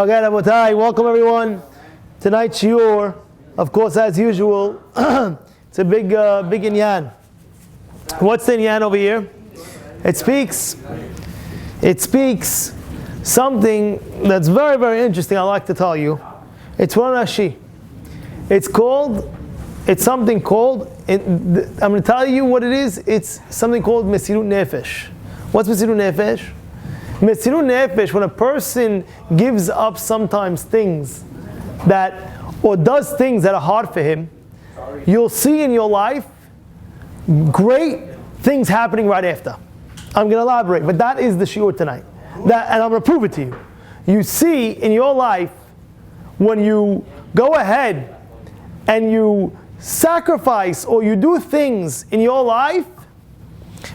Okay, Rabotai, welcome everyone. Tonight's shiur, of course, as usual, it's a big inyan. What's the inyan over here? It speaks something that's very, very interesting. I'd like to tell you. It's one Rashi. It's something called. I'm going to tell you what it is. It's something called Mesirut Nefesh. What's Mesirut Nefesh? Mesirut Nefesh, when a person gives up sometimes things or does things that are hard for him, you'll see in your life great things happening right after. I'm going to elaborate, but that is the shiur tonight. And I'm going to prove it to you. You see in your life, when you go ahead and you sacrifice or you do things in your life,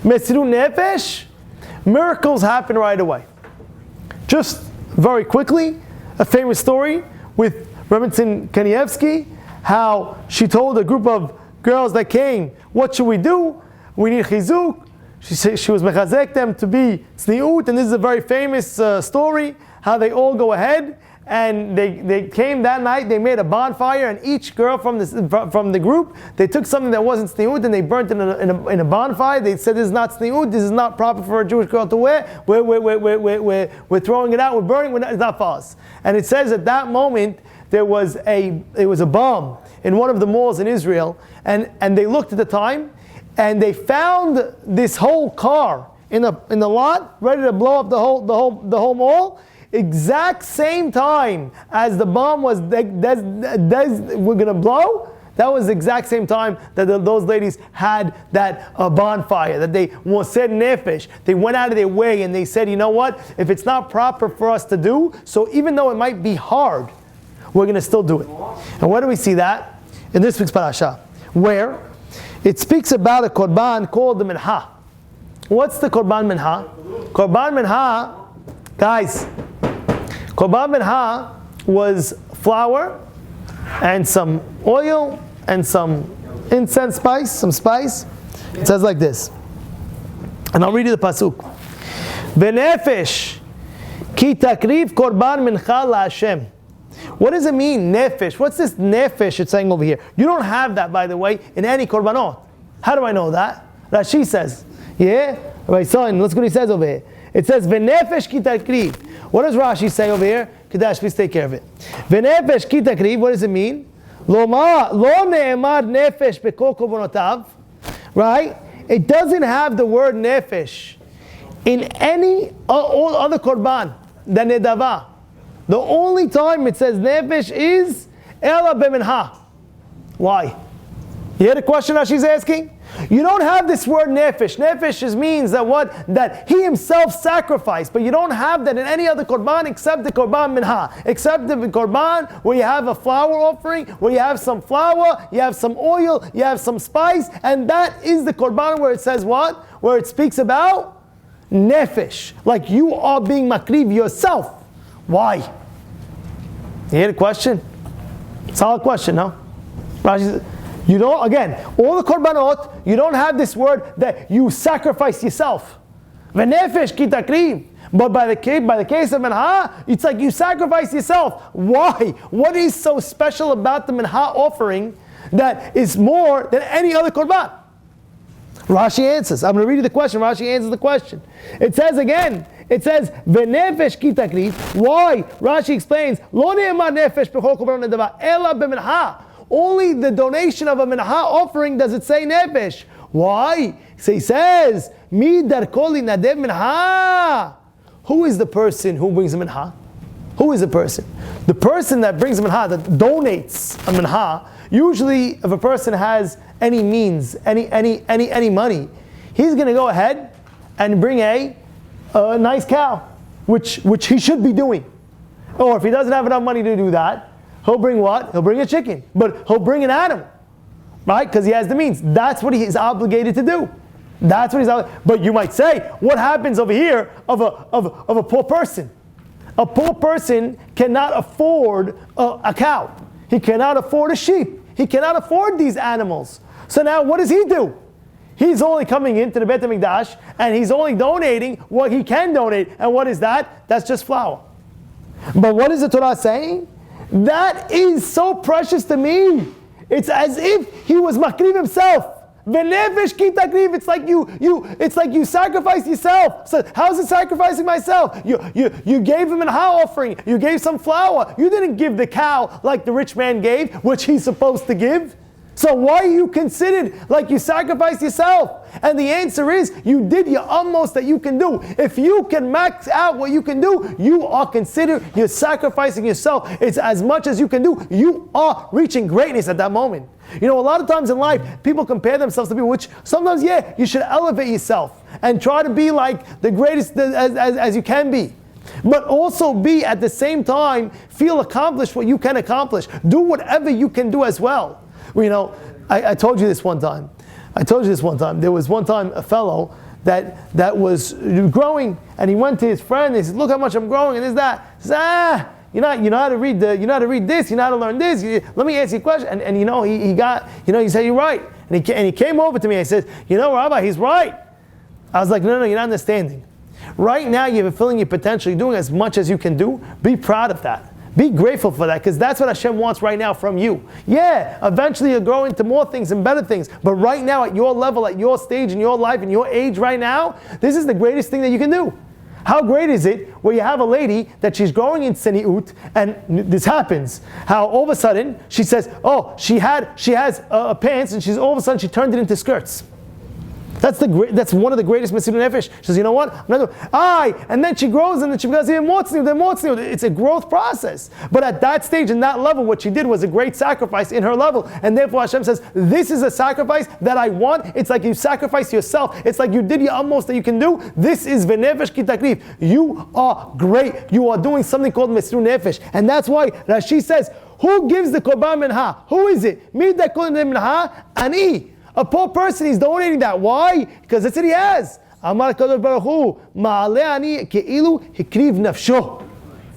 Mesirut Nefesh, miracles happen right away. Just very quickly, a famous story with Remington Kanievsky, how she told a group of girls that came, what should we do? We need chizuk. She was mechazek them to be tzniut, and this is a very famous story, how they all go ahead, and they came that night, they made a bonfire, and each girl from the group, they took something that wasn't tzniut and they burnt it in a bonfire. They said, this is not tzniut, this is not proper for a Jewish girl to wear, we're throwing it out, we're burning, it's not for us. And it says at that moment, there was a bomb in one of the malls in Israel, and they looked at the time, and they found this whole car in the lot, ready to blow up the whole mall, exact same time as the bomb was we're going to blow. That was the exact same time that those ladies had that bonfire, that they said nefesh. They went out of their way and they said, you know what, if it's not proper for us to do, so even though it might be hard, we're going to still do it. And where do we see that? In this week's Parashat, where it speaks about a korban called the Minha. What's the korban Minha? Korban Minha, guys, korban Minha was flour and some oil and some incense spice, some spice. It says like this. And I'll read you the pasuk. V'nefesh ki takriv korban mincha laHashem. What does it mean, nefesh? What's this nefesh it's saying over here? You don't have that, by the way, in any korbanot. How do I know that? Rashi says. Yeah? Rabbi son, look what he says over here. It says, v'nefesh ki takriv. What does Rashi say over here? Kadash, please take care of it. V'nefesh ki takriv, what does it mean? Lo ne'emar nefesh bekol korbonotav. Right? It doesn't have the word nefesh in any all other korban than nedava. The only time it says nefesh is ela b'minha. Why? You hear the question that she's asking? You don't have this word nefesh. Nefesh just means that he himself sacrificed, but you don't have that in any other korban except the korban minha, except the korban where you have a flour offering, where you have some flour, you have some oil, you have some spice, and that is the korban where it says what? Where it speaks about nefesh, like you are being makriv yourself. Why? You hear the question? Solid question, no? You don't, again, all the korbanot, you don't have this word that you sacrifice yourself. V'nefesh ki takriv. But by the case of Minha, it's like you sacrifice yourself. Why? What is so special about the Minha offering that is more than any other korban? Rashi answers. I'm going to read you the question. Rashi answers the question. It says again, v'nefesh ki takriv. Why? Rashi explains, lo ne'emar nefesh b'chol korban nedava, ela b'minha. Only the donation of a minha offering does it say nefesh. Why? So he says, mi darko linadev minha. Who is the person who brings a minha? Who is the person? The person that brings a minha, that donates a minha, usually if a person has any means, any money, he's going to go ahead and bring a nice cow, which he should be doing. Or if he doesn't have enough money to do that, he'll bring what? He'll bring a chicken. But he'll bring an animal. Right? Because he has the means. That's what he is obligated to do. That's what he's obligated. But you might say, what happens over here of a poor person? A poor person cannot afford a cow. He cannot afford a sheep. He cannot afford these animals. So now what does he do? He's only coming into the Beit HaMikdash and he's only donating what he can donate. And what is that? That's just flour. But what is the Torah saying? That is so precious to me. It's as if he was makriv himself. V'nefesh ki takriv. It's like you sacrifice yourself. So how's it sacrificing myself? You gave him an offering. You gave some flour. You didn't give the cow like the rich man gave, which he's supposed to give. So why are you considered like you sacrificed yourself? And the answer is, you did your utmost that you can do. If you can max out what you can do, you are considered, you're sacrificing yourself. It's as much as you can do. You are reaching greatness at that moment. You know, a lot of times in life, people compare themselves to people, which sometimes, you should elevate yourself and try to be like the greatest as you can be. But also be, at the same time, feel accomplished what you can accomplish. Do whatever you can do as well. You know, I told you this one time. There was one time a fellow that was growing, and he went to his friend and he said, "Look how much I'm growing," and that. He says, you know how to read this, you know how to learn this. Let me ask you a question. And he said, "You're right." And he came over to me and he said, "Rabbi, he's right." I was like, no, you're not understanding. Right now you're fulfilling your potential. You're doing as much as you can do. Be proud of that. Be grateful for that, because that's what Hashem wants right now from you. Yeah, eventually you'll grow into more things and better things. But right now, at your level, at your stage in your life, in your age right now, this is the greatest thing that you can do. How great is it where you have a lady that she's growing in seniut, and this happens. How all of a sudden she says, she has pants, and all of a sudden she turned it into skirts. That's one of the greatest Mesirut Nefesh. She says, you know what? I'm not doing. And then she grows, and then she becomes even more tzniut. It's a growth process. But at that stage, in that level, what she did was a great sacrifice in her level. And therefore Hashem says, this is a sacrifice that I want. It's like you sacrifice yourself. It's like you did your utmost that you can do. This is v'nefesh ki takriv. You are great. You are doing something called Mesirut Nefesh. And that's why Rashi says, who gives the korban minha? Who is it? Mi da korban minha? Ani. A poor person, he's donating that. Why? Because that's what he has. Amar Kadosh Baruch Hu, ma'aleh ani ke'ilu hikriv nafsho.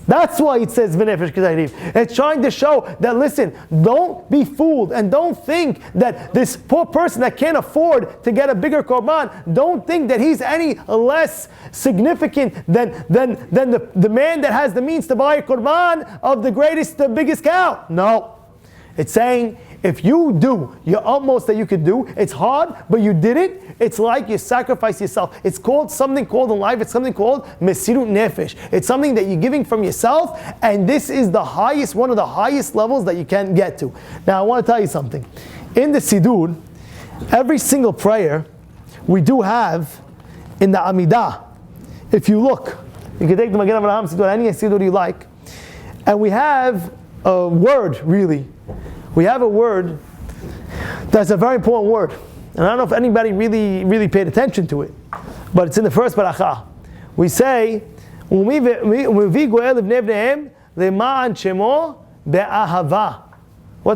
That's why it says v'nefesh k'tayriv. It's trying to show that, listen, don't be fooled, and don't think that this poor person that can't afford to get a bigger korban, don't think that he's any less significant than the man that has the means to buy a korban of the biggest cow. No. It's saying, if you do your utmost that you could do, it's hard, but you did it, it's like you sacrifice yourself. It's something called in life, it's something called Mesirut Nefesh. It's something that you're giving from yourself, and this is one of the highest levels that you can get to. Now I want to tell you something. In the Siddur, every single prayer we do have in the Amidah. If you look, you can take the Magen Avraham Siddur, any Siddur you like, and we have a word, really. We have a word that's a very important word. And I don't know if anybody really paid attention to it, but it's in the first paracha. We say, what's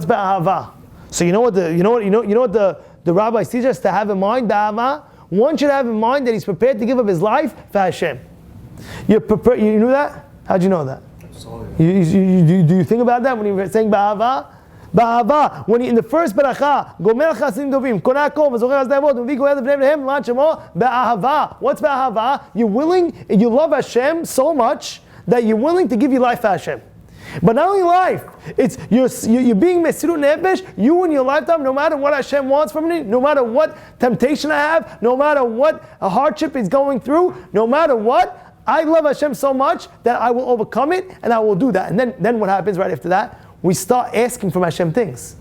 be'ahava? So you know what the rabbis teach us to have in mind, be'ahava? One should have in mind that he's prepared to give up his life for Hashem. You knew that? How'd you know that? Do you think about that when you're saying be'ahava? Ba'ava, when in the first beracha, gomer chasim dovim, konako, v'zocher hazdavot, uvi goel v'nei v'nehem, lan shemo, ba'ahava. What's ba'ahava? You love Hashem so much that you're willing to give your life for Hashem. But not only life, it's you're being Mesirut Nefesh, you in your lifetime, no matter what Hashem wants from me, no matter what temptation I have, no matter what a hardship is going through, no matter what, I love Hashem so much that I will overcome it, and I will do that. And then what happens right after that? We start asking from Hashem things.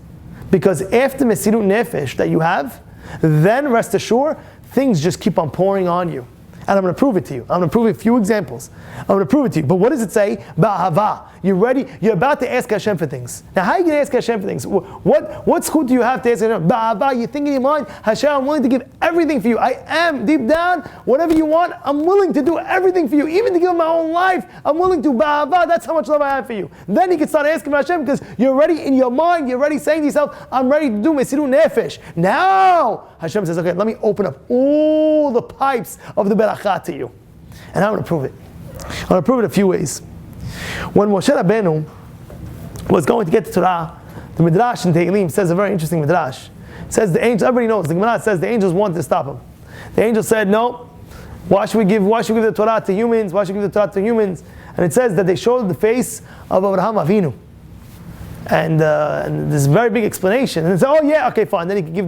Because after Mesirut Nefesh that you have, then rest assured, things just keep on pouring on you. And I'm going to prove it to you. I'm going to prove a few examples. I'm going to prove it to you. But what does it say? Ba'ahava. You're ready. You're about to ask Hashem for things. Now, how are you going to ask Hashem for things? What school do you have to ask Hashem? Ba'ahava. You think in your mind, Hashem, I'm willing to give everything for you. I am, deep down, whatever you want, I'm willing to do everything for you. Even to give my own life, I'm willing to. Ba'ahava. That's how much love I have for you. Then you can start asking Hashem, because you're ready in your mind. You're already saying to yourself, I'm ready to do Mesirut Nefesh. Now, Hashem says, okay, let me open up all the pipes of the beracha to you. And I'm going to prove it. I'm going to prove it a few ways. When Moshe Rabbeinu was going to get the Torah, the Midrash in Tehillim says a very interesting Midrash. It says the angels, everybody knows, the Gemara says the angels wanted to stop him. The angels said, no, why should we give the Torah to humans? Why should we give the Torah to humans? and it says that they showed the face of Abraham Avinu. And there's a very big explanation. And they say, oh yeah, okay, fine. Then he can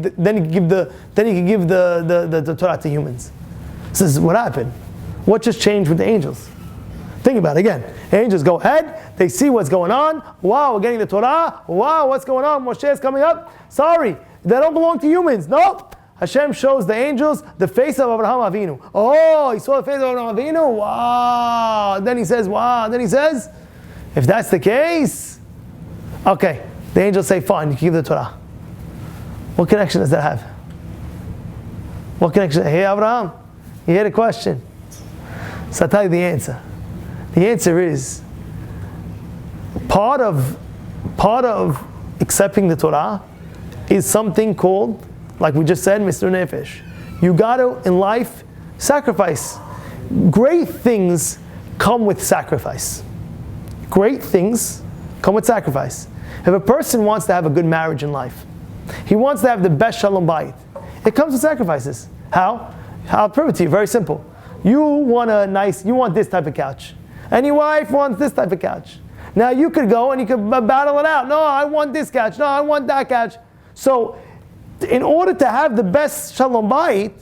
give the Torah to humans. This is what happened. What just changed with the angels? Think about it again. Angels go ahead. They see what's going on. Wow, we're getting the Torah. Wow, what's going on? Moshe is coming up. Sorry, they don't belong to humans. Nope. Hashem shows the angels the face of Abraham Avinu. Oh, he saw the face of Abraham Avinu. Wow. Then he says, wow. Then he says, if that's the case, okay. The angels say, fine, you can give the Torah. What connection does that have? What connection? Hey, Abraham, you hear the question. So I'll tell you the answer. The answer is, part of accepting the Torah is something called, like we just said, Mr. Nefesh. You got to, in life, sacrifice. Great things come with sacrifice. Great things come with sacrifice. If a person wants to have a good marriage in life, he wants to have the best shalom bayit, it comes with sacrifices. How? I'll prove it to you. Very simple. You want this type of couch. And your wife wants this type of couch. Now you could go and you could battle it out. No, I want this couch. No, I want that couch. So, in order to have the best shalom bayit,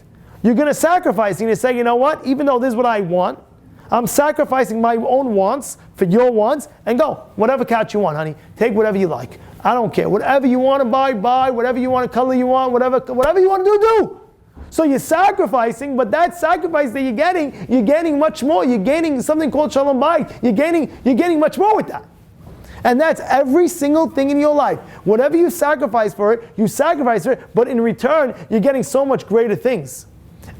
you're going to sacrifice. You're going to say, you know what? Even though this is what I want, I'm sacrificing my own wants for your wants, and go. Whatever couch you want, honey. Take whatever you like. I don't care. Whatever you want to buy. Whatever you want to color you want. Whatever you want to do. So you're sacrificing, but that sacrifice that you're getting much more. You're gaining something called shalom bayit. You're gaining much more with that. And that's every single thing in your life. Whatever you sacrifice for it, you sacrifice for it, but in return, you're getting so much greater things.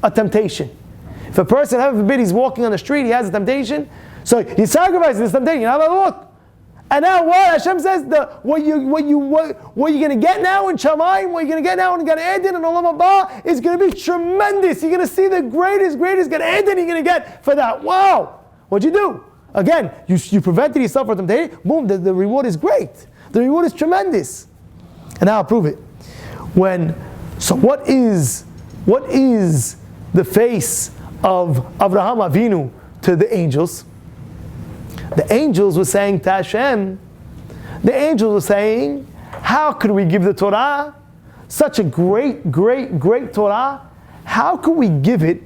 A temptation. If a person, heaven forbid, he's walking on the street, he has a temptation, so he sacrifices this temptation. Have a look. And now what? Hashem says, what you're going to get now in Shamayim, what you're going to get now in Gan Eden and Olam Haba is going to be tremendous. You're going to see the greatest Gan Eden you're going to get for that. Wow. What'd you do? Again, you prevented yourself from temptation. Boom, the reward is great. The reward is tremendous. And now I'll prove it. So what is the face of Abraham Avinu to the angels? The angels were saying to Hashem, how could we give the Torah? Such a great Torah. How could we give it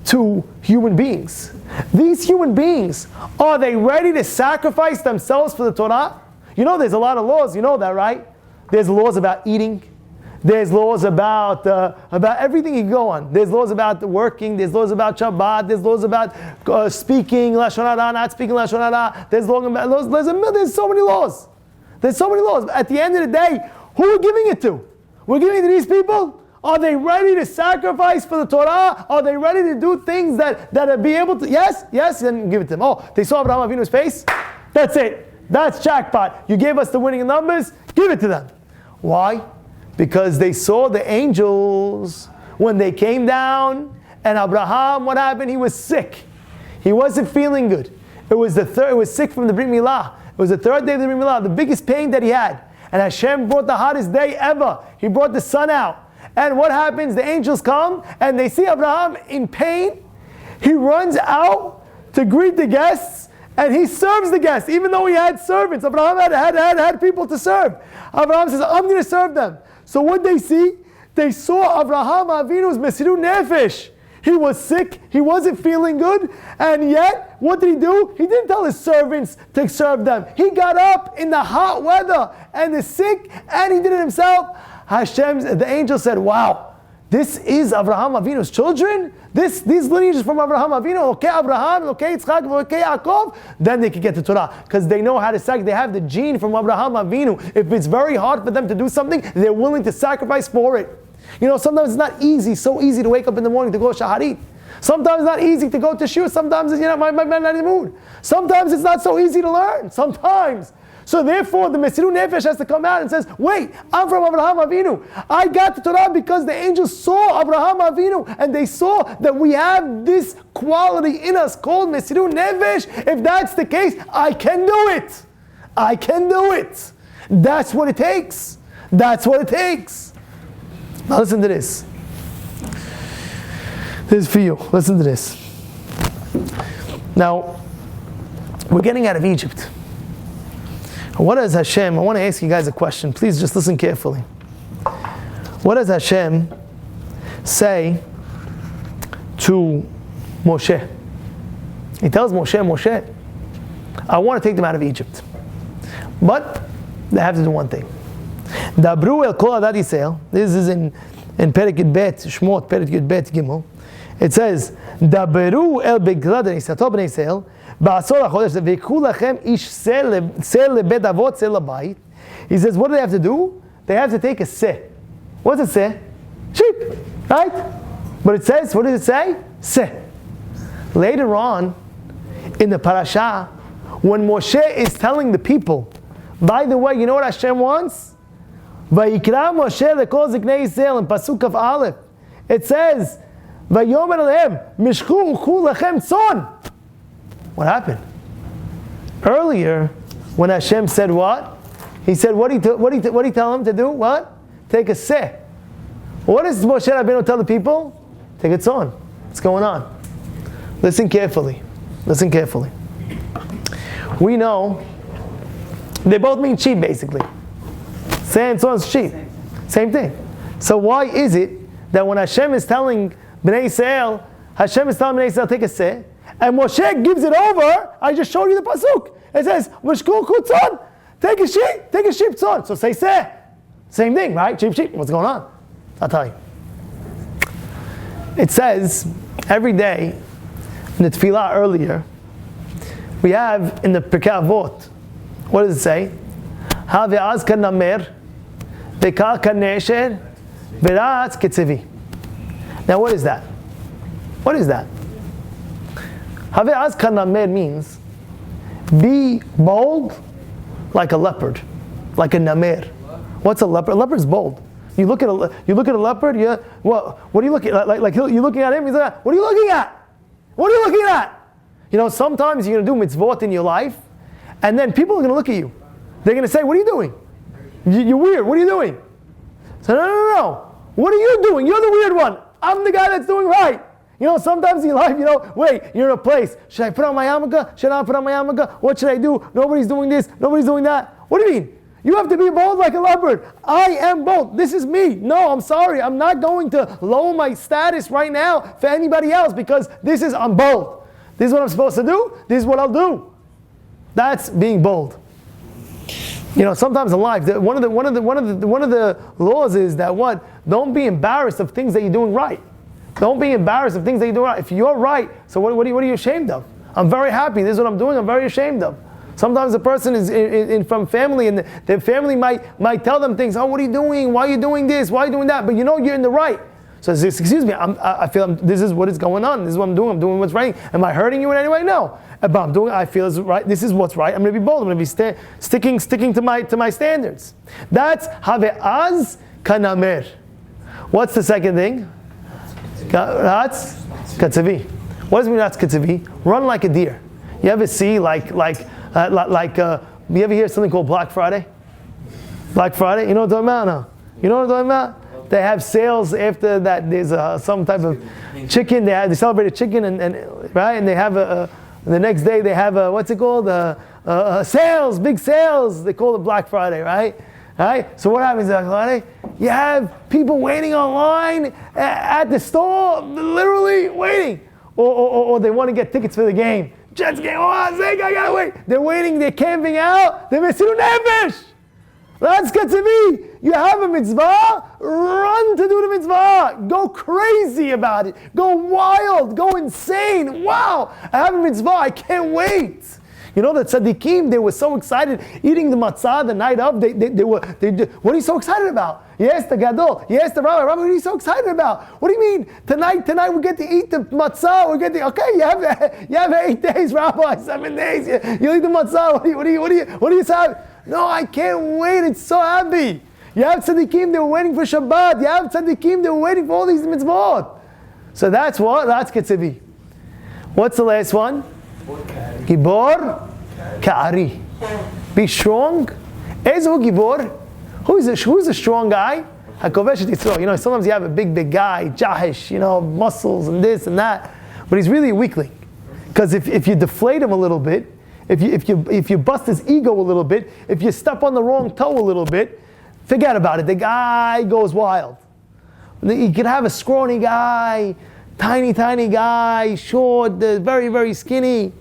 to human beings? These human beings, are they ready to sacrifice themselves for the Torah? You know there's a lot of laws, you know that, right? There's laws about eating. There's laws about everything you go on. There's laws about working. There's laws about Shabbat. There's laws about speaking Lashon Hara, not speaking Lashon Hara. There's so many laws. There's so many laws. At the end of the day, who are we giving it to? We're giving it to these people? Are they ready to sacrifice for the Torah? Are they ready to do things that be able to? Yes, then give it to them. Oh, they saw Abraham Avinu's face? That's it. That's jackpot. You gave us the winning numbers, give it to them. Why? Because they saw the angels when they came down, and Abraham, what happened? He was sick. He wasn't feeling good. It was sick from the Brit Milah. It was the third day of the Brit Milah, the biggest pain that he had. And Hashem brought the hottest day ever. He brought the sun out. And what happens? The angels come and they see Abraham in pain. He runs out to greet the guests and he serves the guests, even though he had servants. Abraham had people to serve. Abraham says, I'm going to serve them. So what they see? They saw Abraham Avinu's Mesirut Nefesh. He was sick, he wasn't feeling good, and yet, what did he do? He didn't tell his servants to serve them. He got up in the hot weather, and the sick, and he did it himself. The angel said, wow, this is Abraham Avinu's children? These lineages from Abraham Avinu, okay, Abraham, okay, Yitzchak, okay, Yaakov, then they can get to Torah. Because they know how to sacrifice. They have the gene from Abraham Avinu. If it's very hard for them to do something, they're willing to sacrifice for it. You know, sometimes it's not so easy to wake up in the morning to go shaharit. Sometimes it's not easy to go to shul. Sometimes it's, my man not in the mood. Sometimes it's not so easy to learn. Sometimes. So therefore, the Mesirut Nefesh has to come out and says, wait, I'm from Abraham Avinu. I got the Torah because the angels saw Abraham Avinu and they saw that we have this quality in us called Mesirut Nefesh. If that's the case, I can do it. I can do it. That's what it takes. That's what it takes. Now listen to this. This is for you. Listen to this. Now, We're getting out of Egypt. What does Hashem, I want to ask you guys a question. Please just listen carefully. What does Hashem say to Moshe? He tells Moshe, I want to take them out of Egypt. But they have to do one thing. Dabru el kol adad Yisrael. This is in Perek Yud Bet, Shmot, Perek Yud Bet Gimel. It says, Dabru el Bezrat Hashem, Ba'asor HaChodesh, V'yikru lachem ish seh lebet avot seh labayit. He says, what do they have to do? They have to take a seh. What's a seh? Sheep, right? But it says, what does it say? Seh. Later on, in the Parashat, when Moshe is telling the people, by the way, you know what Hashem wants? Vayikra Moshe lekol ziknei Yisrael in Pasuk of Aleph. It says, Vayomer alehem mishchu uchu lachem tzon. What happened? Earlier, when Hashem said what? He said, what did he tell him to do? What? Take a seh. What does Moshe Rabbeinu tell the people? Take a tzon. What's going on? Listen carefully. Listen carefully. We know they both mean sheep, basically. Seh and tzon is sheep. Same thing. So why is it that when Hashem is telling Bnei Yisrael, Hashem is telling Bnei Yisrael take a seh, and Moshe gives it over? I just showed you the pasuk. It says, "V'shku tzon." Take a sheep tzon. So say seh. Same thing, right? Sheep. What's going on? I'll tell you. It says every day in the tefillah earlier, we have in the Pirkei Avot, what does it say? Have'az kanamer, ve'kar kanesher, ve'ratz ketzevi. Now what is that? What is that? Have'az kanamer means be bold like a leopard, like a namer. What's a leopard? A leopard is bold. You look at a leopard. What are you looking at? Like you're looking at him. He's like, what are you looking at? What are you looking at? You know, sometimes you're going to do mitzvot in your life, and then people are going to look at you. They're going to say, what are you doing? You're weird. What are you doing? So no. What are you doing? You're the weird one. I'm the guy that's doing right. You know, sometimes in your life, wait, you're in a place. Should I put on my yarmulke? Should I not put on my yarmulke? What should I do? Nobody's doing this. Nobody's doing that. What do you mean? You have to be bold like a leopard. I am bold. This is me. No, I'm sorry. I'm not going to lower my status right now for anybody else because I'm bold. This is what I'm supposed to do. This is what I'll do. That's being bold. You know, sometimes in life, one of the laws is that what? Don't be embarrassed of things that you're doing right. Don't be embarrassed of things that you're doing right. If you're right, so what are you ashamed of? I'm very happy. This is what I'm doing. I'm very ashamed of. Sometimes a person is from family, and their family might tell them things. Oh, what are you doing? Why are you doing this? Why are you doing that? But you know you're in the right. So excuse me, I feel this is what is going on. This is what I'm doing. I'm doing what's right. Am I hurting you in any way? No. But I feel it's right. This is what's right. I'm going to be bold. I'm going to be sticking to my standards. That's have'az kanamer. What's the second thing? That's katzevi. What does it mean that's katzevi? Run like a deer. You ever see you ever hear something called Black Friday? Black Friday? You know what I'm talking about? No. You know what I'm talking about? They have sales after that. There's some type of chicken. They celebrate a chicken and right, and they have the next day they have what's it called? Sales, big sales. They call it Black Friday, right? Right? So what happens at Black Friday? You have people waiting online at the store, literally waiting, or they want to get tickets for the game. Jets game, I gotta wait. They're waiting, they're camping out, they're mesiru nefesh. That's good to me. You have a mitzvah, run to do the mitzvah. Go crazy about it. Go wild, go insane. Wow, I have a mitzvah, I can't wait. You know, the tzaddikim, they were so excited eating the matzah the night of. They what are you so excited about? Yes, the gadol. Yes, the rabbi. Rabbi, what are you so excited about? What do you mean? Tonight we get to eat the matzah. Okay, you have 8 days, rabbi, 7 days. You eat the matzah. What do you say? No, I can't wait. It's so happy. You have tzaddikim, they were waiting for Shabbat. You have tzaddikim, they were waiting for all these mitzvot. So that's what? That's ketzevi. What's the last one? Gibor Ka'ari. Be strong. Ezu Gibor. Who's a strong guy? HaKovesh et Yisro. You know, sometimes you have a big guy, Jahish, muscles and this and that. But he's really a weakling. Because if you deflate him a little bit, if you bust his ego a little bit, if you step on the wrong toe a little bit, forget about it. The guy goes wild. You could have a scrawny guy, tiny guy, short, very, very skinny.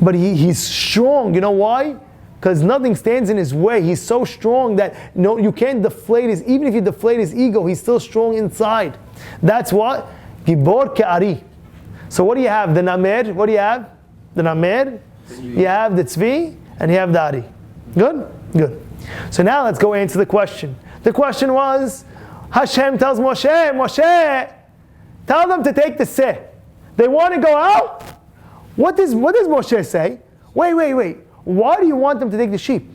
But he's strong. You know why? Because nothing stands in his way. He's so strong that no, you can't deflate his, even if you deflate his ego, he's still strong inside. That's what? Gibor Ke'ari. So what do you have? The Namer. What do you have? The Namer. You have the Tzvi, and you have the Ari. Good? Good. So now let's go answer the question. The question was, Hashem tells Moshe, tell them to take the Seh. They want to go out? What does Moshe say? Wait. Why do you want them to take the sheep?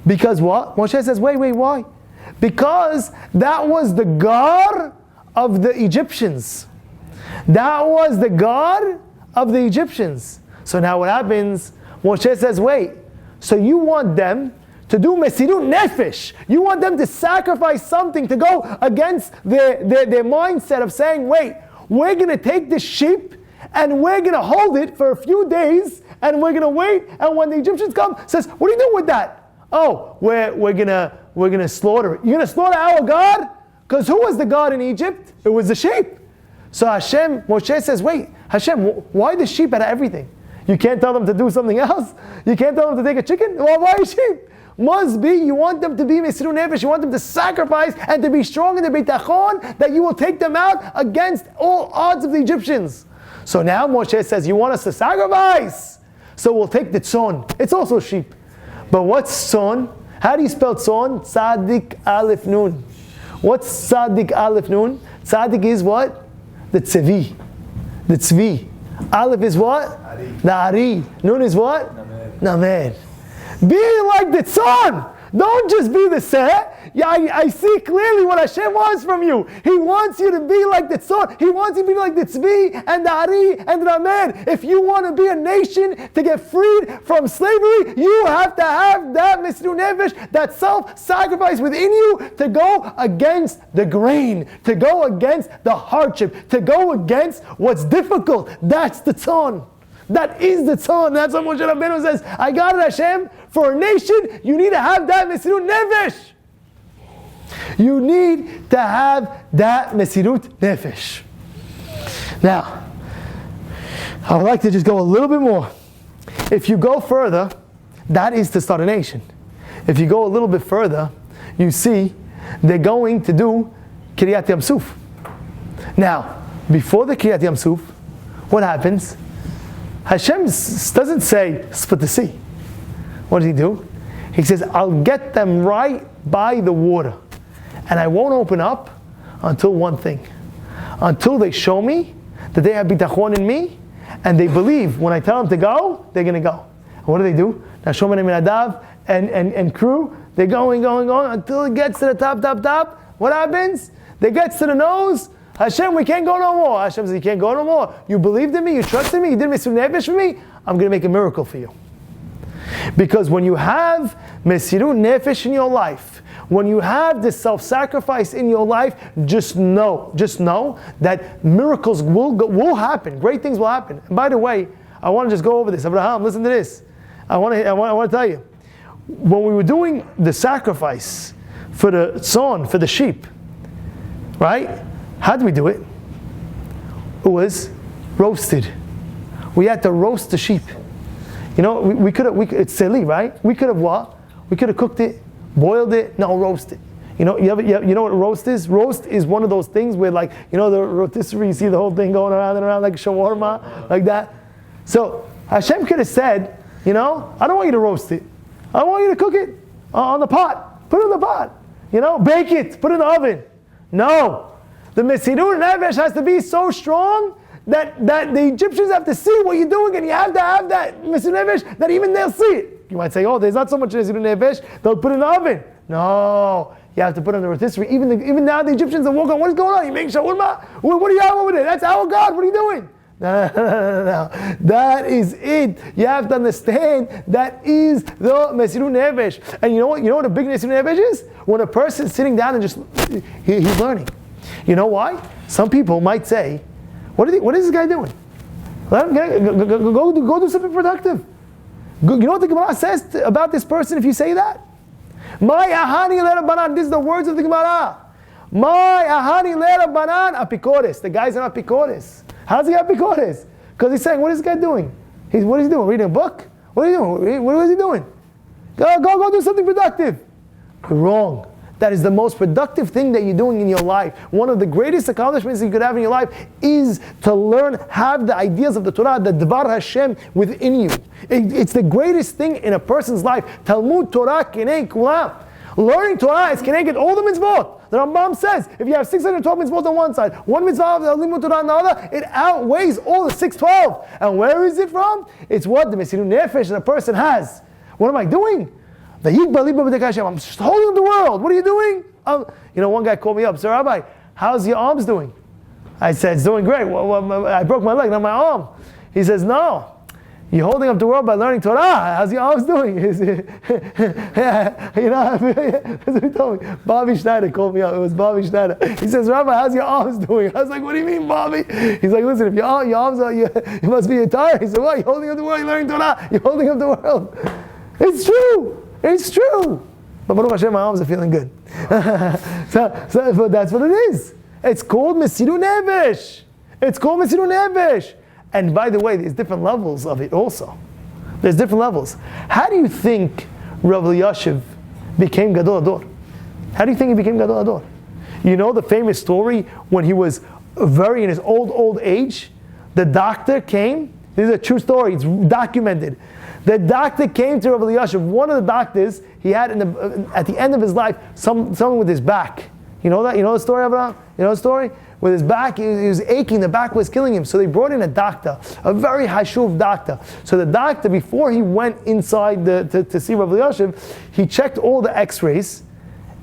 Because what? Moshe says, wait, why? Because that was the God of the Egyptians. That was the God of the Egyptians. So now what happens? Moshe says, wait, so you want them to do Mesirut Nefesh. You want them to sacrifice something to go against their mindset of saying, wait, we're going to take this sheep and we're going to hold it for a few days and we're going to wait, and when the Egyptians come, says, what are you doing with that? Oh, we're going to slaughter it. You're going to slaughter our God? Because who was the God in Egypt? It was the sheep. So Moshe says, wait, Hashem, why the sheep out of everything? You can't tell them to do something else? You can't tell them to take a chicken? Well, why sheep? Must be, you want them to be Mesirut Nefesh, you want them to sacrifice and to be strong in the bitachon, that you will take them out against all odds of the Egyptians. So now Moshe says, you want us to sacrifice? So we'll take the tzon. It's also sheep. But what's tzon? How do you spell tzon? Tzadik Aleph Nun. What's Tzadik Aleph Nun? Tzadik is what? The tzvi. The tzvi. Aleph is what? Ari. The Ari. Nun is what? Namer. Be like the tzon. Don't just be the seh. Yeah, I see clearly what Hashem wants from you. He wants you to be like the tzon. He wants you to be like the tzvi and the Ari and the Namer. If you want to be a nation to get freed from slavery, you have to have that Mesirut Nefesh, that self-sacrifice within you to go against the grain, to go against the hardship, to go against what's difficult. That's the tzon. That is the tzon. That's what Moshe Rabbeinu says. I got it, Hashem. For a nation, you need to have that Mesirut Nefesh. You need to have that Mesirut Nefesh. Now, I would like to just go a little bit more. If you go further, that is to start a nation. If you go a little bit further, you see they're going to do Kiryat Yam Suf. Now, before the Kiryat Yam Suf, what happens? Hashem doesn't say, split the sea. What does he do? He says, I'll get them right by the water. And I won't open up until one thing. Until they show me that they have bitachon in me, and they believe when I tell them to go, they're going to go. And what do? Now Shomer and Minadav and crew, they're going until it gets to the top. What happens? They get to the nose. Hashem, we can't go no more. Hashem says, you can't go no more. You believed in me, you trusted me, you did Mesirut Nefesh for me, I'm going to make a miracle for you. Because when you have Mesirut Nefesh in your life, when you have this self-sacrifice in your life, just know that miracles will happen. Great things will happen. And by the way, I want to just go over this. Abraham, listen to this. I want to tell you. When we were doing the sacrifice for the tzon, for the sheep, right? How did we do it? It was roasted. We had to roast the sheep. You know, we could have, it's seli, right? We could have what? We could have cooked it, boiled it, no, roast it. You know, you know what roast is? Roast is one of those things where, like, you know, the rotisserie, you see the whole thing going around and around like shawarma, like that. So Hashem could have said, you know, I don't want you to roast it. I want you to cook it on the pot. Put it in the pot. You know, bake it, put it in the oven. No. The Mesirut Nefesh has to be so strong that the Egyptians have to see what you're doing, and you have to have that Mesirut Nefesh that even they'll see it. You might say, oh, there's not so much Mesirut Nefesh, they'll put it in the oven. No, you have to put it on the rotisserie. Even now the Egyptians are walking, what is going on? You make shawarma? What do you have over there? That's our God, what are you doing? No. That is it. You have to understand that is the Mesirut Nefesh. And you know what a big Mesirut Nefesh is? When a person's sitting down and just, he's learning. You know why? Some people might say, what is this guy doing? Let him go do something productive. You know what the Gemara says about this person if you say that? My ahani le'Rabbanan. This is the words of the Gemara. My ahani le'Rabbanan apikoris. The guy's an apikoris. How's he apikoris? Because he's saying, what is this guy doing? What is he doing? Reading a book? What are you doing? What is he doing? Go do something productive. Wrong. That is the most productive thing that you're doing in your life. One of the greatest accomplishments you could have in your life is to learn, have the ideas of the Torah, the Dvar Hashem within you. It's the greatest thing in a person's life. Talmud Torah kinei kulam. Learning Torah is connected all the mitzvot. The Rambam says, if you have 612 mitzvot on one side, one mitzvah of the Limud Torah on the other, it outweighs all the 612. And where is it from? It's what the Mesirut Nefesh that a person has. What am I doing? Vayikra, I'm just holding the world. What are you doing? One guy called me up. So Rabbi, how's your arms doing? I said, it's doing great. I broke my leg, not my arm. He says, no. You're holding up the world by learning Torah. How's your arms doing? That's what he told me. Bobby Schneider called me up. It was Bobby Schneider. He says, Rabbi, how's your arms doing? I was like, what do you mean, Bobby? He's like, listen, if your arms are, you must be tired. He said, what? You're holding up the world, you're learning Torah. You're holding up the world. It's true. It's true. But Baruch Hashem, my arms are feeling good. So that's what it is. It's called Mesirut Nefesh. It's called Mesirut Nefesh. And by the way, there's different levels of it also. There's different levels. How do you think Rabbi Yosef became Gadol Ador? How do you think he became Gadol Ador? You know the famous story when he was in his old age, the doctor came. This is a true story. It's documented. The doctor came to Rabbi Yosef. One of the doctors he had at the end of his life, someone with his back. You know that? You know the story, Abraham? You know the story? With his back, he was aching, the back was killing him. So they brought in a doctor, a very hashuv doctor. So the doctor, before he went inside to see Rabbi Yosef, he checked all the x-rays,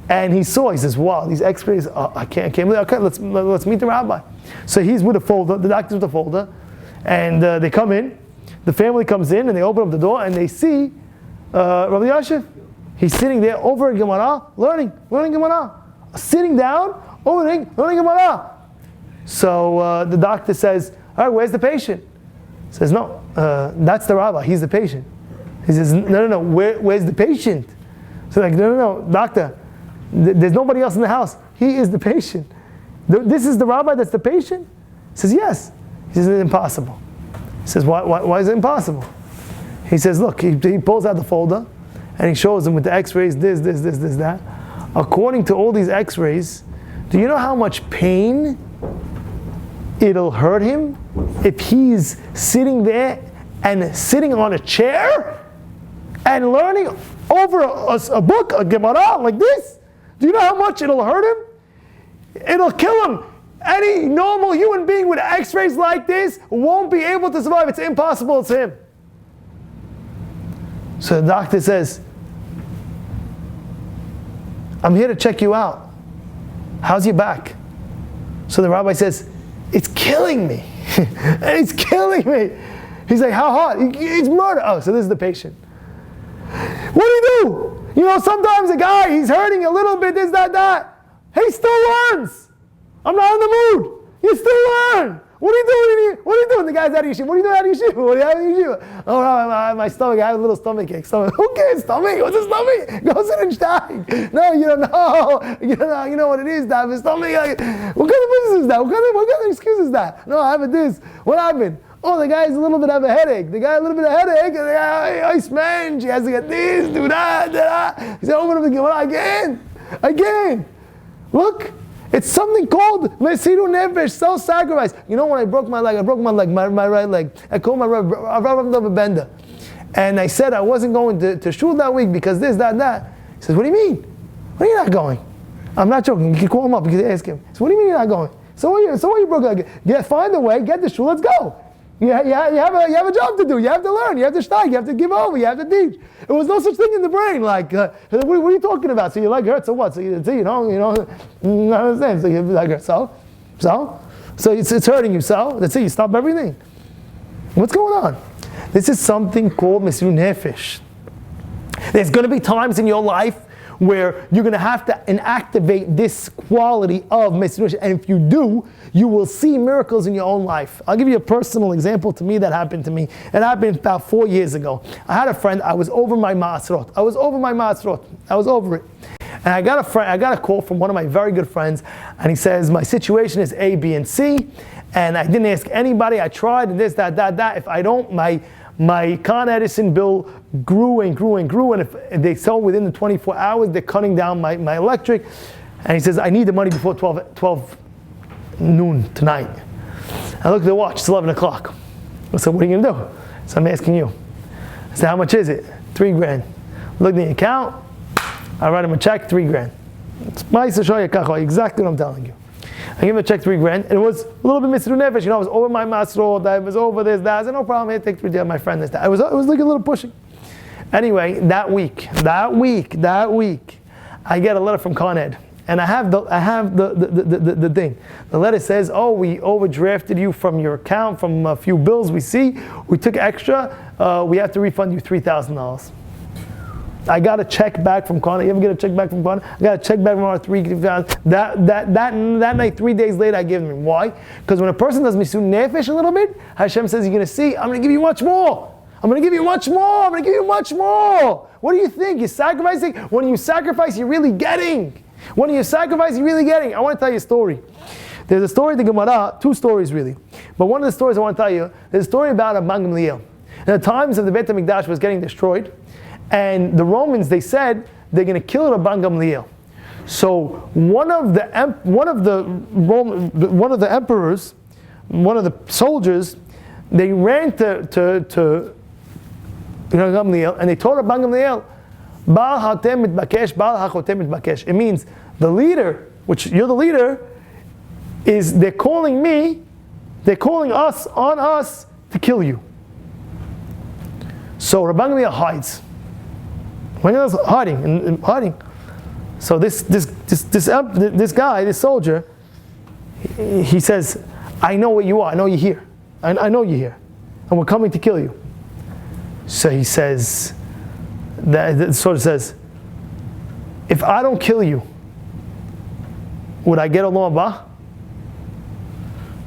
and he says, wow, these x-rays, I can't believe, okay, let's meet the rabbi. So he's with a folder, the doctor's with a folder, and they come in, the family comes in, and they open up the door, and they see Rabbi Yosef. He's sitting there over a Gemara, learning Gemara. Sitting down, learning Gemara. So the doctor says, all right, where's the patient? He says, no, that's the rabbi, he's the patient. He says, no, where's the patient? So like, no, doctor, there's nobody else in the house. He is the patient. This is the rabbi that's the patient? He says, yes. He says, it's impossible. He says, why is it impossible? He says, look, he pulls out the folder, and he shows them with the x-rays, this, that. According to all these x-rays, do you know how much pain it'll hurt him if he's sitting there and sitting on a chair and learning over a book, a Gemara like this? Do you know how much it'll hurt him? It'll kill him. Any normal human being with x-rays like this won't be able to survive. It's impossible, it's him. So the doctor says, I'm here to check you out. How's your back? So the rabbi says, it's killing me. It's killing me. He's like, how hard? It's murder. Oh, so this is the patient. What do you do? You know, sometimes a guy, he's hurting a little bit, this, that. He still learns. I'm not in the mood. You still learn. What are you doing in here? What are you doing? The guy's out of yeshiva. What are you doing out of yeshiva? What are you having yeshiva? Oh, my stomach. I have a little stomach ache. Who cares? Stomach? What's a stomach? Go sit and steig. No, you don't know. You know what it is, that. Stomach. What kind of business is that? What kind of excuse is that? No, I have this. What happened? Oh, the guy's a little bit of a headache. The guy a little bit of headache. And the guy, ice man. She has to get this, do that. He said, open up the Gemara again. Look. It's something called Mesirut Nefesh, self-sacrifice. You know, when I broke my leg, my right leg. I called my Rabbi Bender. And I said I wasn't going to shul that week because this, that. He says, what do you mean? When are you not going? I'm not joking. You can call him up. You can ask him. He says, what do you mean you're not going? So what you broke leg? Find a way, get the shul, let's go. You have a job to do. You have to learn. You have to steig. You have to give over. You have to teach. There was no such thing in the brain. Like, what are you talking about? So your leg hurts. So what? So you don't understand. So your leg hurts. So it's hurting you. So that's it. You stop everything. What's going on? This is something called Mesirut Nefesh. There's going to be times in your life where you're going to have to inactivate this quality of Mesirut. And if you do, you will see miracles in your own life. I'll give you a personal example to me that happened to me. It happened about 4 years ago. I had a friend, I was over my Ma'asrot. I was over it. And I got a call from one of my very good friends, and he says, my situation is A, B, and C, and I didn't ask anybody. I tried, and this, that. If I don't, my Con Edison bill grew, and if they sell within the 24 hours, they're cutting down my electric. And he says, I need the money before 12 noon tonight. I looked at the watch, it's 11 o'clock. I said, what are you going to do? So I'm asking you. I said, how much is it? $3,000. Look at the account. I write him a check, $3,000. It's exactly what I'm telling you. I give him a check, $3,000, and it was a little bit Mesirut Nefesh. I was over my Masrot, I was over this, that. I said, no problem, here, take $3,000, my friend, this, that. It was like a little pushing. Anyway, that week, I get a letter from Con Ed, and I have the thing. The letter says, oh, we overdrafted you from your account, from a few bills we see. We took extra. We have to refund you $3,000. I got a check back from Con Ed. You ever get a check back from Con Ed? I got a check back from our that night, 3 days later, I gave them. Why? Because when a person does Mesirut Nefesh a little bit, Hashem says, you're going to see, I'm going to give you much more. I'm going to give you much more. What do you think? You're sacrificing? When you sacrifice, you're really getting. I want to tell you a story. There's a story in the Gemara, 2 stories really. But one of the stories I want to tell you, there's a story about a Rabban Gamliel. In the times of the Beit HaMikdash was getting destroyed, and the Romans, they said, they're going to kill Rabban Gamliel. So one of the emperors, one of the soldiers, they ran to Gamliel, and they told Rabban Gamliel, Baal hatem mitbakesh, Baal hachotem mitbakesh. It means the leader, which you're the leader, they're calling us on us to kill you. So Rabban Gamliel hides. Hiding. So this guy, this soldier, he says, I know where you are. I know you're here. I know you're here, and we're coming to kill you. So he says, the soldier says, if I don't kill you, would I get Olam Haba?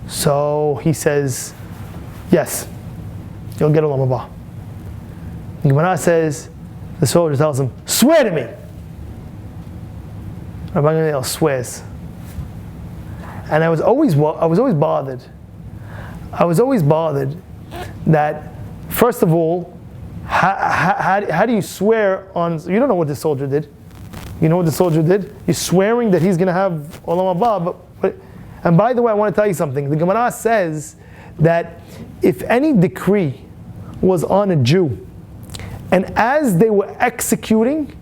So he says, yes, you'll get Olam Haba. The Gemara says, the soldier tells him, swear to me. Rabban Gamliel swears. And I was always bothered. That, first of all, how do you swear on? You don't know what the soldier did. You know what the soldier did? He's swearing that he's going to have Olam Haba. And by the way, I want to tell you something. The Gemara says that if any decree was on a Jew, and as they were executing,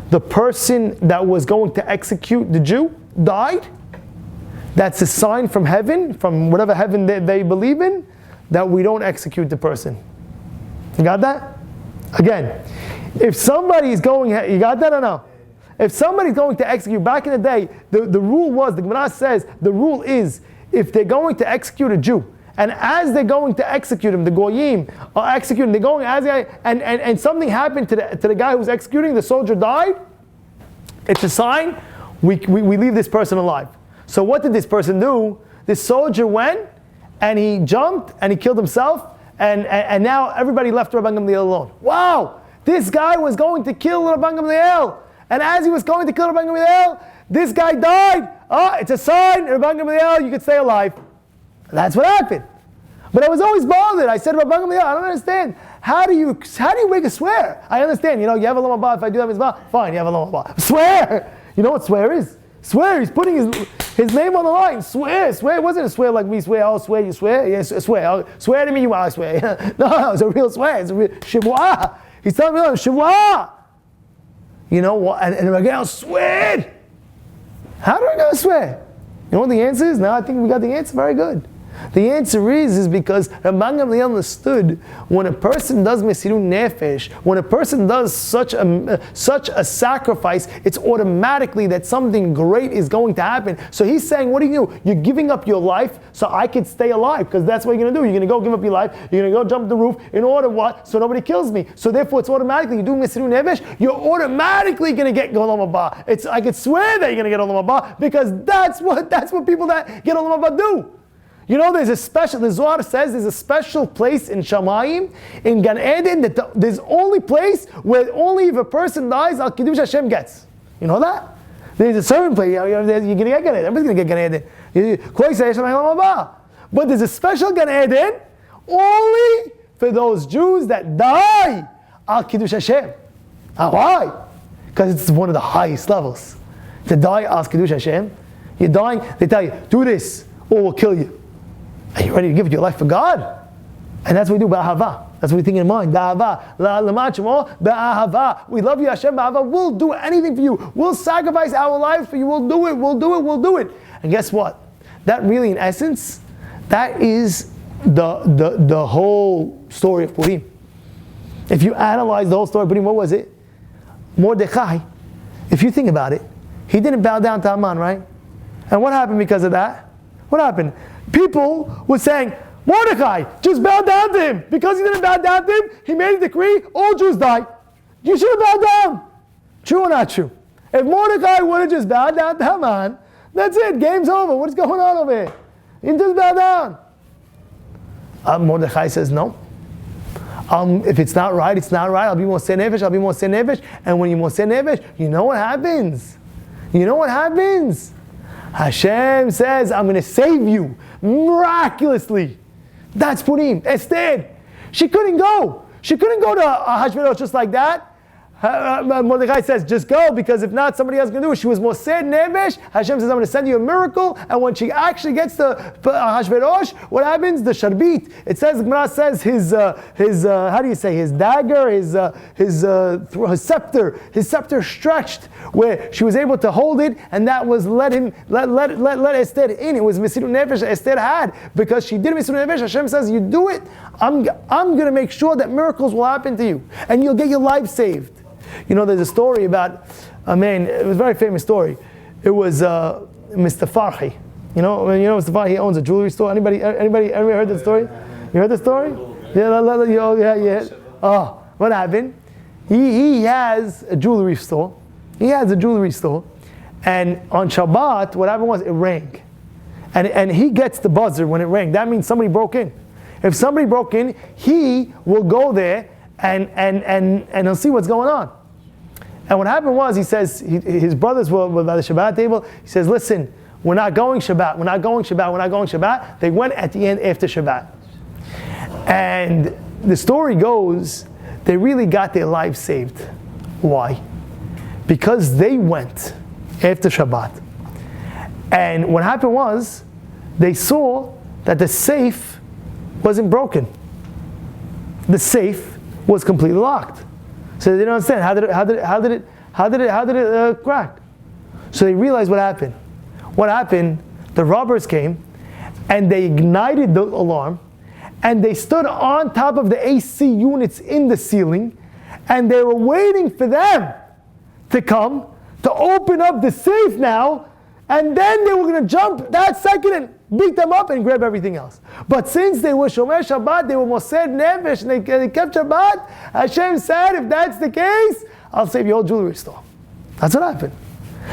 the person that was going to execute the Jew died, that's a sign from heaven, from whatever heaven they believe in, that we don't execute the person. You got that? Again, if somebody's going, you got that or no? If somebody's going to execute, back in the day, the rule was, the Gemara says, the rule is, if they're going to execute a Jew, and as they're going to execute him, the Goyim are executing, they're going as and something happened to the guy who was executing, the soldier died, it's a sign, we leave this person alive. So what did this person do? This soldier went, and he jumped, and he killed himself, and now everybody left Rabban Gamliel alone. Wow! This guy was going to kill Rabban Gamliel, and as he was going to kill Rabban Gamliel, this guy died. It's a sign, Rabban Gamliel, you could stay alive. That's what happened. But I was always bothered. I said, Rabban Gamliel, I don't understand. How do you make a swear? I understand, you have Olam Haba, if I do that mitzvah, fine, you have Olam Haba. Swear! You know what swear is? Swear, he's putting his name on the line. Swear. It wasn't a swear like me swear, I'll swear, you swear. Yes, swear. Swear to me, you I swear. No, it's a real swear. It's a real shivua. He's telling me, shivua. You know what? And Rabban Gamliel swear. How do I know swear? You know what the answer is? Now I think we got the answer. Very good. The answer is because Rabban Gamliel understood when a person does Mesirut Nefesh, when a person does such a sacrifice, it's automatically that something great is going to happen. So he's saying, what do? You're giving up your life so I could stay alive, because that's what you're going to do. You're going to go give up your life, you're going to go jump the roof in order what? So nobody kills me. So therefore it's automatically, you do Mesirut Nefesh, you're automatically going to get Olam Haba. I could swear that you're going to get Olam Haba, because that's what people that get Olam Haba do. You know, the Zohar says there's a special place in Shamayim, in Gan Eden, that there's only place where only if a person dies, Al Kiddush Hashem gets. You know that? There's a certain place, you're going to get Gan Eden. Everybody's going to get Gan Eden. But there's a special Gan Eden only for those Jews that die Al Kiddush Hashem. Why? Because it's one of the highest levels. To die Al Kiddush Hashem, you're dying, they tell you, do this, or we'll kill you. Are you ready to give your life for God? And that's what we do, ba'ahava. That's what we think in mind. Ba'ahava. Ba'ahava. We love you, Hashem, ba'ahava. We'll do anything for you. We'll sacrifice our lives for you. We'll do it, we'll do it, we'll do it. And guess what? That really, in essence, that is the whole story of Purim. If you analyze the whole story of Purim, what was it? Mordechai, if you think about it, he didn't bow down to Haman, right? And what happened because of that? What happened? People were saying, Mordecai, just bow down to him. Because he didn't bow down to him, he made a decree, all Jews die. You should have bowed down. True or not true? If Mordecai would have just bowed down to Haman, that's it, game's over. What's going on over here? He just bow down. Mordecai says no. If it's not right, it's not right. I'll be Moseh Nefesh. And when you Moseh Nefesh, you know what happens? Hashem says, I'm going to save you miraculously. That's Purim. Esther, she couldn't go to Ahashverosh just like that. Mordecai says, just go, because if not, somebody else is going to do it. She was Moseh Nefesh. Hashem says, I'm going to send you a miracle. And when she actually gets to Ahashverosh, what happens? The Sharbit. It says, the Gemara says, his how do you say, his dagger, his scepter stretched, where she was able to hold it, and that was let Esther in. It was Mesirut Nefesh Esther had, because she did Mesirut Nefesh. Hashem says, you do it, I'm going to make sure that miracles will happen to you, and you'll get your life saved. You know, there's a story about a man. It was a very famous story. It was Mr. Farhi. You know Mr. Farhi. He owns a jewelry store. Anybody heard that story? You heard the story? Yeah. Oh, what happened? He has a jewelry store. And on Shabbat, what happened was it rang, and he gets the buzzer when it rang. That means somebody broke in. If somebody broke in, he will go there and he'll see what's going on. And what happened was, he says, his brothers were by the Shabbat table. He says, listen, we're not going Shabbat. They went at the end after Shabbat. And the story goes, they really got their lives saved. Why? Because they went after Shabbat. And what happened was, they saw that the safe wasn't broken. The safe was completely locked. So they didn't understand how did it crack. So they realized what happened. The robbers came and they ignited the alarm, and they stood on top of the AC units in the ceiling, and they were waiting for them to come to open up the safe now, and then they were going to jump that second and beat them up and grab everything else. But since they were Shomer Shabbat, they were Moseh Nefesh, and they kept Shabbat, Hashem said, if that's the case, I'll save your whole jewelry store. That's what happened.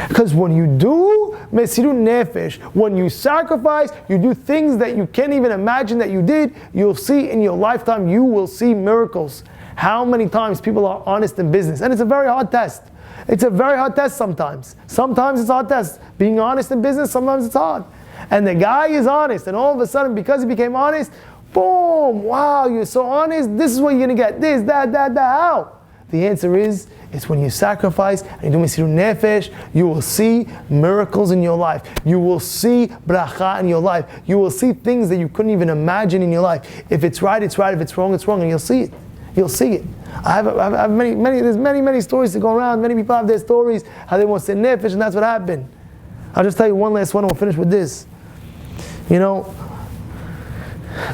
Because when you do Mesirut Nefesh, when you sacrifice, you do things that you can't even imagine that you did, you'll see in your lifetime, you will see miracles. How many times people are honest in business? And it's a very hard test. It's a very hard test sometimes. Sometimes it's a hard test. Being honest in business, sometimes it's hard. And the guy is honest, and all of a sudden, because he became honest, boom, wow, you're so honest, this is what you're going to get, this, that, how? The answer is, it's when you sacrifice and you do Mesirut Nefesh, you will see miracles in your life. You will see bracha in your life. You will see things that you couldn't even imagine in your life. If it's right, it's right. If it's wrong, it's wrong, and you'll see it. You'll see it. I have many stories to go around. Many people have their stories, how they want to say Nefesh, and that's what happened. I'll just tell you one last one, and we'll finish with this. You know,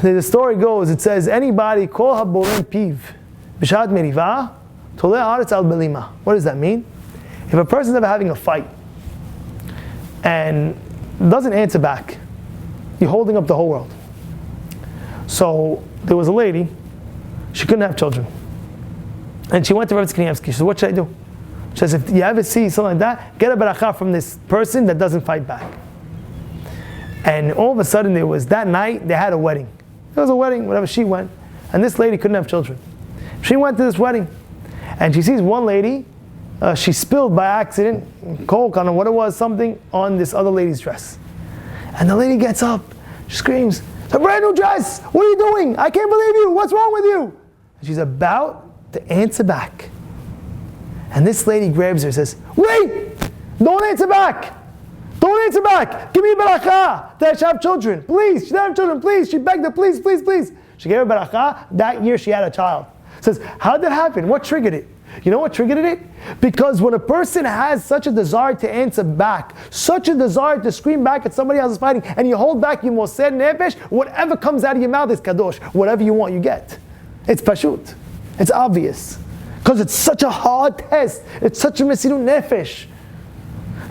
The story goes, it says, anybody kol haborem piv b'shat meriva toleh haaretz al belima. What does that mean? If a person's ever having a fight and doesn't answer back, you're holding up the whole world. So there was a lady, she couldn't have children. And she went to Rabbi Kanievsky. She said, what should I do? She says, if you ever see something like that, get a beracha from this person that doesn't fight back. And all of a sudden, there was that night, they had a wedding. There was a wedding, whatever, she went. And this lady couldn't have children. She went to this wedding. And she sees one lady, she spilled by accident, coke, I don't know what it was, something on this other lady's dress. And the lady gets up, she screams, it's a brand new dress! What are you doing? I can't believe you! What's wrong with you? And she's about to answer back. And this lady grabs her and says, wait! Don't answer back! Don't answer back! Give me a beracha that I should have children. Please, she doesn't have children, please. She begged her, please, please, please. She gave her beracha. That year she had a child. Says, how did that happen? What triggered it? You know what triggered it? Because when a person has such a desire to answer back, such a desire to scream back at somebody else is fighting, and you hold back your moser nefesh, whatever comes out of your mouth is kadosh. Whatever you want, you get. It's pashut. It's obvious. Because it's such a hard test. It's such a mesirut nefesh.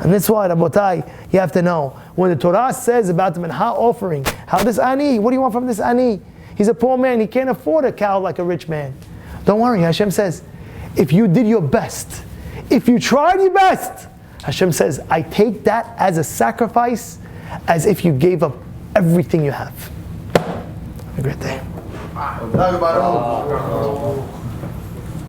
And that's why, Rabotai, you have to know, when the Torah says about the Minha offering, how this ani, what do you want from this ani? He's a poor man, he can't afford a cow like a rich man. Don't worry, Hashem says, if you did your best, if you tried your best, Hashem says, I take that as a sacrifice, as if you gave up everything you have. Have a great day.